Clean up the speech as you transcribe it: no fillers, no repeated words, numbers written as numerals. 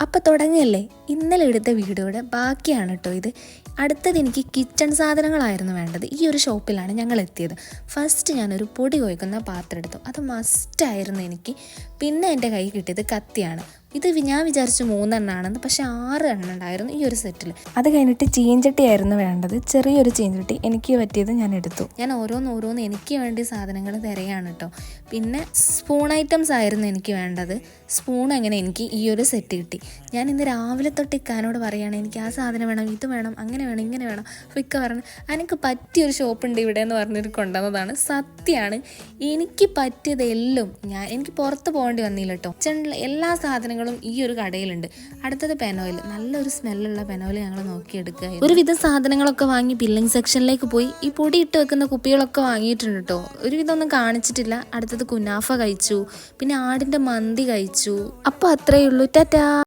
അപ്പോൾ തുടങ്ങിയല്ലേ, ഇന്നലെ എടുത്ത വീഡിയോയുടെ ബാക്കിയാണ് കേട്ടോ ഇത്. അടുത്തത് എനിക്ക് കിച്ചൺ സാധനങ്ങളായിരുന്നു വേണ്ടത്. ഈ ഒരു ഷോപ്പിലാണ് ഞങ്ങൾ എത്തിയത്. ഫസ്റ്റ് ഞാനൊരു പൊടി കൊയ്ക്കുന്ന പാത്രം എടുത്തു, അത് മസ്റ്റായിരുന്നു എനിക്ക്. പിന്നെ എൻ്റെ കൈ കിട്ടിയത് കത്തിയാണ്. ഇത് ഞാൻ വിചാരിച്ചു 3 എണ്ണമാണെന്ന്, പക്ഷേ 6 എണ്ണം ഉണ്ടായിരുന്നു ഈ ഒരു സെറ്റിൽ. അത് കഴിഞ്ഞിട്ട് ചീഞ്ചട്ടി ആയിരുന്നു വേണ്ടത്. ചെറിയൊരു ചീഞ്ചട്ടി എനിക്ക് പറ്റിയത് ഞാൻ എടുത്തു. ഞാൻ ഓരോന്ന് എനിക്ക് വേണ്ടി സാധനങ്ങൾ തിരയാണ് കേട്ടോ. പിന്നെ സ്പൂൺ ഐറ്റംസ് ആയിരുന്നു എനിക്ക് വേണ്ടത്. സ്പൂൺ എങ്ങനെ എനിക്ക് ഈ ഒരു സെറ്റ് കിട്ടി. ഞാൻ ഇന്ന് രാവിലെ തൊട്ട് ഇക്കാനോട് പറയുകയാണ്, എനിക്ക് ആ സാധനം വേണം, ഇത് വേണം, അങ്ങനെ വേണം, ഇങ്ങനെ വേണം. അപ്പോൾ ഇക്ക പറഞ്ഞു എനിക്ക് പറ്റിയൊരു ഷോപ്പുണ്ട് ഇവിടെ എന്ന് പറഞ്ഞിട്ട് കൊണ്ടുവന്നതാണ്. സത്യമാണ്, എനിക്ക് പറ്റിയതെല്ലാം എനിക്ക് പുറത്ത് പോകേണ്ടി വന്നില്ല കേട്ടോ. കിച്ചണിലെ എല്ലാ സാധനങ്ങളും ഈ ഒരു കടയിലുണ്ട്. അടുത്തത് പെനോയിൽ, നല്ലൊരു സ്മെല്ലുള്ള പെനോയിൽ ഞങ്ങൾ നോക്കിയെടുക്കുക. ഒരുവിധം സാധനങ്ങളൊക്കെ വാങ്ങി ബില്ലിംഗ് സെക്ഷനിലേക്ക് പോയി. ഈ പൊടി ഇട്ട് വെക്കുന്ന കുപ്പികളൊക്കെ വാങ്ങിയിട്ടുണ്ട് കേട്ടോ. ഒരുവിധം ഒന്നും കാണിച്ചിട്ടില്ല. അടുത്തത് കുനാഫ കഴിച്ചു, പിന്നെ ആടിൻ്റെ മന്തി കഴിച്ചു. അപ്പോൾ അത്രയേ ഉള്ളൂ. ടാറ്റാ.